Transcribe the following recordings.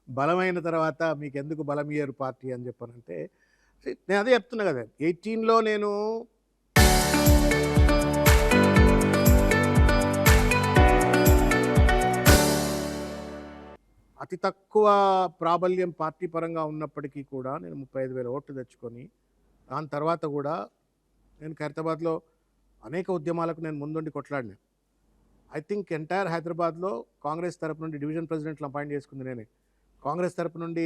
బలమైన తర్వాత మీకెందుకు బలం ఇయ్యరు పార్టీ అని చెప్పానంటే, నేను అదే చెప్తున్నా కదా! 18లో నేను అతి తక్కువ ప్రాబల్యం పార్టీ పరంగా ఉన్నప్పటికీ కూడా నేను 35,000 ఓట్లు తెచ్చుకొని, దాని తర్వాత కూడా నేను ఖైరతాబాద్‌లో అనేక ఉద్యమాలకు నేను ముందుండి కొట్లాడినా. ఐ థింక్ ఎంటైర్ హైదరాబాద్‌లో కాంగ్రెస్ తరపు నుండి డివిజన్ ప్రెసిడెంట్‌లను అపాయింట్ చేసుకుంది నేనే. కాంగ్రెస్ తరపు నుండి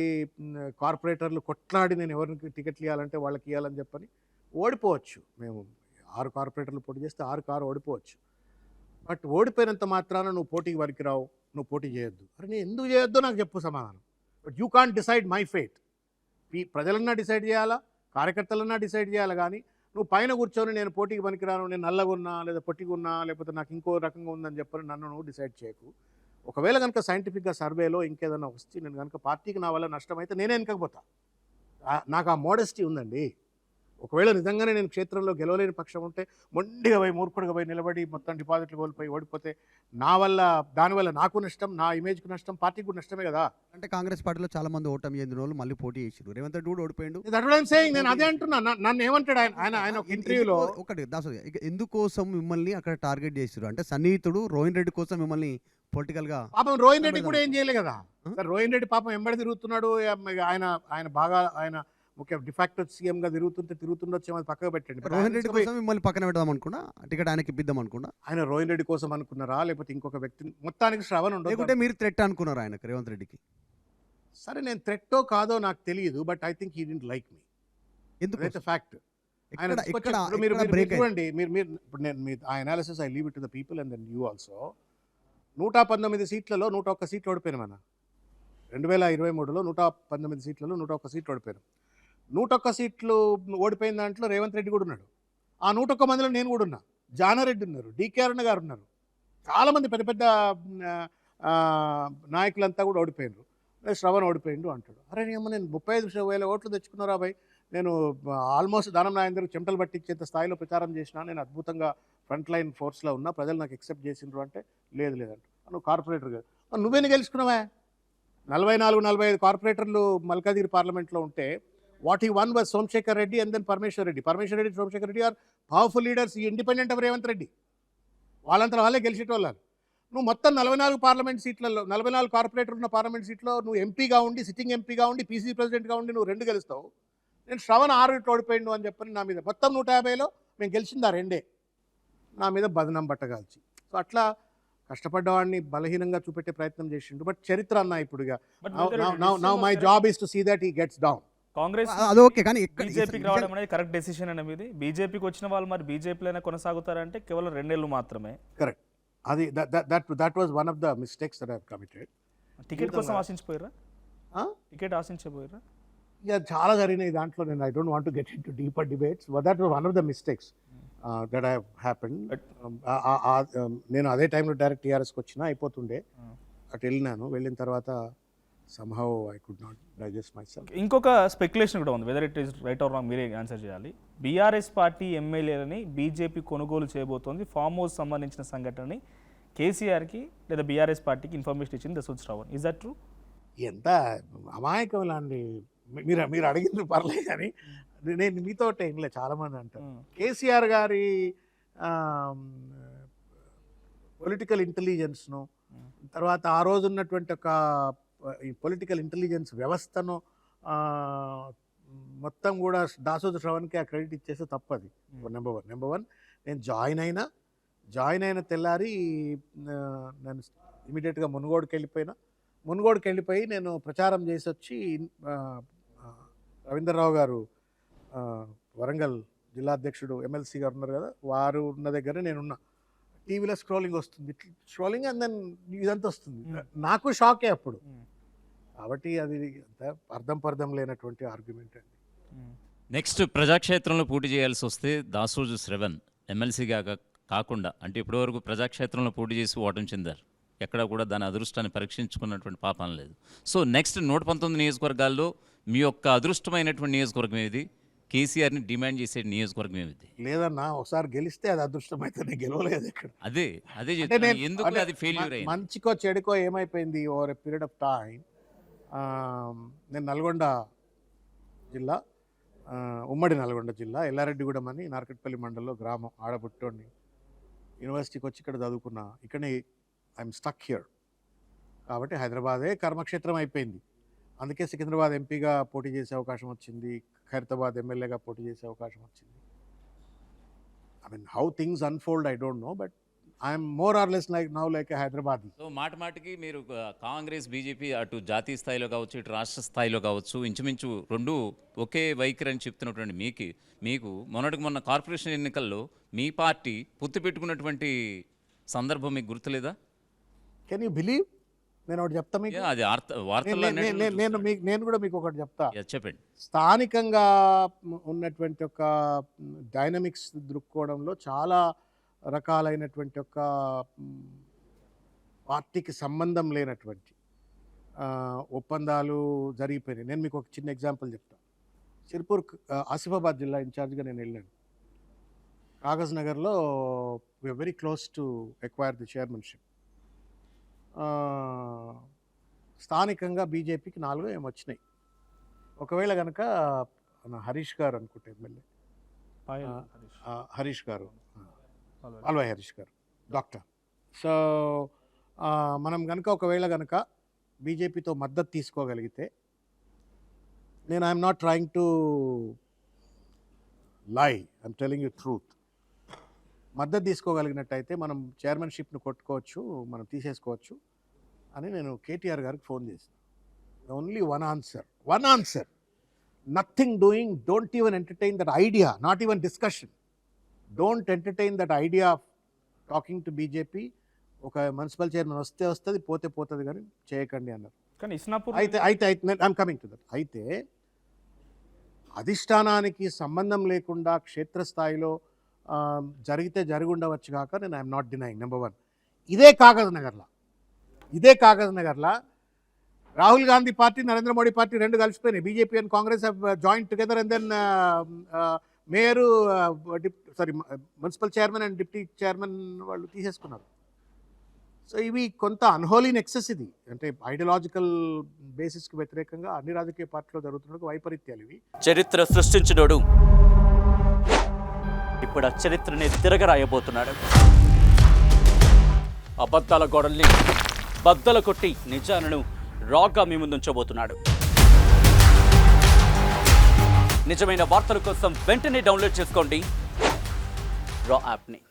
కార్పొరేటర్లు కొట్లాడి నేను ఎవరికి టికెట్లు ఇయ్యాలంటే వాళ్ళకి ఇయ్యాలని చెప్పని ఓడిపోవచ్చు. మేము 6 కార్పొరేటర్లు పోటీ చేస్తే 6కి 6 ఓడిపోవచ్చు. బట్ ఓడిపోయినంత మాత్రాన నువ్వు పోటీకి పనికిరావు, నువ్వు పోటీ చేయొద్దు. అరే నేను ఎందుకు చేయొద్దో నాకు చెప్పు సమాధానం. But you can't decide my fate. ప్రజలన్నా డిసైడ్ చేయాలా, కార్యకర్తలన్నా డిసైడ్ చేయాలి కానీ నువ్వు పైన కూర్చొని నేను పోటీకి పనికిరాను, నేను నల్లగున్నా లేదా పొట్టిగున్నా లేకపోతే నాకు ఇంకో రకంగా ఉందని చెప్పని నన్ను నువ్వు డిసైడ్ చేయకు. ఒకవేళ కనుక సైంటిఫిక్గా సర్వేలో ఇంకేదన్నా వస్తే నేను కనుక పార్టీకి నా వల్ల నష్టమైతే నేనే వెనకపోతా. నాకు ఆ మోడెస్టీ ఉందండి. ఒకవేళ నిజంగానే నేను క్షేత్రంలో గెలవలేని పక్షం ఉంటే మొండిగా పోయి మూర్ఖుడిగా పోయి నిలబడి మొత్తం డిపాజిట్లు కోల్పోయి ఓడిపోతే నా వల్ల దానివల్ల నాకు నష్టం, నా ఇమేజ్కి నష్టం, పార్టీకి కూడా నష్టమే కదా. అంటే కాంగ్రెస్ పార్టీలో చాలా మంది ఓటమి చెందిన వాళ్ళు మళ్ళీ పోటీ చేసిరు. రేవంత్ రెడ్డి కూడా ఓడిపోయిండు. నేను అదే అంటున్నా. నన్ను ఏమంటాడు ఆయన ఒక ఇంటర్వ్యూలో, ఒకటి దాసు ఎందుకోసం మిమ్మల్ని అక్కడ టార్గెట్ చేసిరు అంటే సన్నిహితుడు రోహిన్ రెడ్డి కోసం మిమ్మల్ని పొలిటికల్ గా. పాపం రోహిన్ రెడ్డి కూడా ఏం చేయలే కదా సార్. రోహిన్ రెడ్డి పాపం ఎంబడి తిరుగుతున్నాడు. ఆయన బాగా ఆయన ముఖ్య డిఫాక్టో సీఎంగా తిరుగుతుండొచ్చు, అది పక్కకు పెట్టండి. రోహిన్ రెడ్డి కోసం మిమ్మల్ని పక్కన పెడదాం అనుకున్నా, టికెట్ ఆయనకి ఇద్దాం అనుకున్నా. ఆయన రోహిన్ రెడ్డి కోసం అనుకున్నారా లేకపోతే ఇంకొక వ్యక్తిని? మొత్తానికి శ్రవణ్ ఉండదు. లేకుంటే మీరు థ్రెట్ అనుకున్నారు ఆయనకు, రేవంత్ రెడ్డికి? సరే నేను థ్రెట్టో కాదో నాకు తెలియదు, but I think he didn't like me. ఎందుకు ఫ్యాక్ట్ చూడండి. ఇప్పుడు నేను ఆ analysis I leave it to the people and then you also. 119 సీట్లలో 101 సీట్లు ఓడిపోయినాం. మన 2023లో 119 సీట్లలో 101 సీట్లు ఓడిపోయాను. 101 సీట్లు ఓడిపోయిన దాంట్లో రేవంత్ రెడ్డి కూడా ఉన్నాడు. ఆ 101 మందిలో నేను కూడా ఉన్నా. జానారెడ్డి ఉన్నారు, డికే అరుణ గారు ఉన్నారు, చాలామంది పెద్ద పెద్ద నాయకులంతా కూడా ఓడిపోయినారు. శ్రవణ్ ఓడిపోయిండు అంటాడు. అరే నేను 35,000 ఓట్లు తెచ్చుకున్నారా బాయ్, నేను ఆల్మోస్ట్ దానం నాయందరికి చెమటలు పట్టించేంత స్థాయిలో ప్రచారం చేసినా, నేను అద్భుతంగా ఫ్రంట్ లైన్ ఫోర్స్లో ఉన్నా, ప్రజలు నాకు ఎక్సెప్ట్ చేసిండ్రు అంటే లేదంట. నువ్వు కార్పొరేటర్ కదా, నువ్వేని గెలుచుకున్నావా? 44-45 కార్పొరేటర్లు మల్కాజిగిరి పార్లమెంట్లో ఉంటే what he one was Somashekar Reddy and then Parameshwar Reddy. Somashekar Reddy are powerful leaders independent of Revanth Reddy. వాళ్ళంతా వాళ్ళే గెలిచేటోళ్ళు. నువ్వు మొత్తం 44 పార్లమెంట్ సీట్లలో 44 కార్పొరేటర్ ఉన్న పార్లమెంట్ సీట్లో నువ్వు ఎంపీగా ఉండి, సిట్టింగ్ ఎంపీగా ఉండి, పీసీ ప్రెసిడెంట్గా ఉండి నువ్వు 2 గెలుస్తావు. నేను శ్రవణ్ 6 ఓడిపోయిండు అని చెప్పని నా మీద మొత్తం 150లో మేము గెలిచింది ఆ 2 నా మీద బదనం బట్టగాల్చి. సో అట్లా కష్టపడ్డవాడిని బలహీనంగా చూపెట్టే ప్రయత్నం చేసిండు. బట్ చరిత్ర అన్న ఇప్పుడు now my job is to see that he gets down. Congress అది ఓకే, కానీ బీజేపీకి రావడం అనేది కరెక్ట్ డెసిషన్ అనేది మీది. బీజేపీకి వచ్చిన వాళ్ళు మరి బీజేపీలోనే కొనసాగుతారంటే కేవలం 2 ఏళ్ళు మాత్రమే. కరెక్ట్. అది that was one of the mistakes that I have committed. Ticket కోసం ఆశించిపోయారా? టికెట్ ఆశించబోయారా? ఇక చాలా జరిగినాయి దాంట్లో. నేను I don't want to get into deeper debates, but that was one of the mistakes that I happen. నేను అదే టైంలో డైరెక్ట్ టీఆర్ఎస్కి వచ్చినా అయిపోతుండే. అటు వెళ్ళిన తర్వాత somehow I could not digest myself. ఇంకొక స్పెక్యులేషన్ కూడా ఉంది, whether it is right are wrong మీరే ఆన్సర్ చేయాలి. బీఆర్ఎస్ పార్టీ ఎమ్మెల్యేలని బీజేపీ కొనుగోలు చేయబోతోంది. ఫామ్ హౌస్ సంబంధించిన సంఘటనని కేసీఆర్కి లేదా బీఆర్ఎస్ పార్టీకి ఇన్ఫర్మేషన్ ఇచ్చింది Dashrath Shravan. Is that true? ఎంత అమాయకం లాంటి మీరు అడిగింది పర్లేదు కానీ నేను మీతోటే ఇంట్లో చాలామంది అంటారు కేసీఆర్ గారి పొలిటికల్ ఇంటెలిజెన్స్ను, తర్వాత ఆ రోజు ఉన్నటువంటి ఒక ఈ పొలిటికల్ ఇంటెలిజెన్స్ వ్యవస్థను మొత్తం కూడా దాసోజు శ్రవణ్కి ఆ క్రెడిట్ ఇచ్చేస్తే తప్పది. నెంబర్ వన్ నేను జాయిన్ అయిన తెల్లారి నేను ఇమీడియట్గా మునుగోడుకి వెళ్ళిపోయి నేను ప్రచారం చేసి వచ్చి రవీంద్రరావు గారు వరంగల్ జిల్లా అధ్యక్షుడు ఎమ్మెల్సీ గారు ఉన్నారు కదా, వారు ఉన్న దగ్గర నేనున్నా. టీవీలో స్క్రోలింగ్ వస్తుంది, స్క్రోలింగ్ అండ్ దెన్ ఇదంతా వస్తుంది. నాకు షాకే అప్పుడు. కాబట్టి అది అర్థం లేనటువంటి ఆర్గ్యుమెంట్ అండి. నెక్స్ట్ ప్రజాక్షేత్రంలో పోటీ చేయాల్సి వస్తే దాసోజు శ్రవణ్ ఎమ్మెల్సీగా కాకుండా, అంటే ఇప్పటివరకు ప్రజాక్షేత్రంలో పోటీ చేసి ఓటమి చెందారు, ఎక్కడ కూడా దాని అదృష్టాన్ని పరీక్షించుకున్నటువంటి పాపం లేదు. సో నెక్స్ట్ 119 నియోజకవర్గాల్లో మీ యొక్క అదృష్టమైనటువంటి నియోజకవర్గం ఏది? కేసీఆర్ని డిమాండ్ చేసే నియోజకవర్గం ఏమిటి? లేదన్నా, ఒకసారి గెలిస్తే అది అదృష్టం అయితే నేను గెలవలేదు ఇక్కడ. అదే ఎందుకు అది ఫెయిల్యూర్ అయింది? మంచికో చెడుకో ఏమైపోయింది, over a period of time నేను నల్గొండ జిల్లా, ఉమ్మడి నల్గొండ జిల్లా, ఎల్లారెడ్డిగూడెం అని నార్కట్పల్లి మండలంలో గ్రామం. ఆడపుట్టోడిని, యూనివర్సిటీకి వచ్చి ఇక్కడ చదువుకున్నా. ఇక్కడనే ఐఎమ్ స్టక్ హియర్. కాబట్టి హైదరాబాదే కర్మక్షేత్రం అయిపోయింది. అందుకే సికింద్రాబాద్ ఎంపీగా పోటీ చేసే అవకాశం వచ్చింది, ఖైరతాబాద్ ఎమ్మెల్యేగా పోటీ చేసే అవకాశం వచ్చింది. I mean how things unfold I don't know, but I'm more or less like now like a Hyderabadi. So మాటికి మీరు కాంగ్రెస్ బీజేపీ అటు జాతీయ స్థాయిలో కావచ్చు ఇటు రాష్ట్ర స్థాయిలో కావచ్చు ఇంచుమించు రెండు ఒకే వైఖరి అని చెప్తున్నటువంటి మీకు మొన్నటికి మొన్న కార్పొరేషన్ ఎన్నికల్లో మీ పార్టీ పొత్తు పెట్టుకున్నటువంటి సందర్భం మీకు గుర్తులేదా? Can you believe? నేను ఒకటి చెప్తా మీకు. అది వార్తల్లో నేను కూడా మీకు ఒకటి చెప్తా. చెప్పండి. స్థానికంగా ఉన్నటువంటి ఒక డైనమిక్స్ దృక్కోణంలో చాలా రకాలైనటువంటి ఒక పార్టీకి సంబంధం లేనటువంటి ఒప్పందాలు జరిగిపోయినాయి. నేను మీకు ఒక చిన్న ఎగ్జాంపుల్ చెప్తా. సిర్పూర్ ఆసిఫాబాద్ జిల్లా ఇన్ఛార్జ్గా నేను వెళ్ళాను. కాగజ్ నగర్లో we are very close to acquire the chairmanship. స్థానికంగా బీజేపీకి 4 ఏమో వచ్చినాయి. ఒకవేళ కనుక హరీష్ గారు అనుకుంటే ఎమ్మెల్యే హరీష్ గారు, అల్వాయ్ హరీష్ గారు, డాక్టర్. సో మనం కనుక ఒకవేళ కనుక బీజేపీతో మద్దతు తీసుకోగలిగితే, నేను I'm not trying to lie, I'm telling you truth. మద్దతు తీసుకోగలిగినట్టయితే మనం చైర్మన్షిప్ను కొట్టుకోవచ్చు, మనం తీసేసుకోవచ్చు అని నేను కేటీఆర్ గారికి ఫోన్ చేశాను. Only one answer, nothing doing, don't even entertain that idea, not even discussion. Don't entertain that idea of talking to BJP. ఒక municipal chairman వస్తే వస్తుంది, పోతే పోతుంది, కానీ చేయకండి అన్నారు. కానీ ఇస్నాపూర్ అయితే ఐఎమ్ కమింగ్ టు దట్. అయితే అధిష్టానానికి సంబంధం లేకుండా క్షేత్రస్థాయిలో జరిగితే జరిగి ఉండవచ్చు కాక, నేను ఐఎమ్ నాట్ డినైయింగ్. నెంబర్ 1, ఇదే కాగజ్ నగర్లో రాహుల్ గాంధీ పార్టీ, నరేంద్ర మోడీ పార్టీ రెండు కలిసిపోయినాయి. BJP and Congress have joint together and then mayor, municipal chairman and deputy chairman వాళ్ళు తీసేసుకున్నారు. సో ఇవి కొంత అన్హోలీ నెక్సెస్. ఇది అంటే ఐడియాలజికల్ బేసిస్కి వ్యతిరేకంగా అన్ని రాజకీయ పార్టీలో జరుగుతున్న వైపరీత్యాలు ఇవి. చరిత్ర సృష్టించినోడు ఇప్పుడు ఆ చరిత్రని తిరగరాయబోతున్నాడు. అబద్ధాల గోడల్ని బద్దలు కొట్టి నిజాలను రాగా మీ ముందుంచబోతున్నాడు. నిజమైన వార్తల కోసం వెంటనే డౌన్లోడ్ చేసుకోండి రా యాప్ని.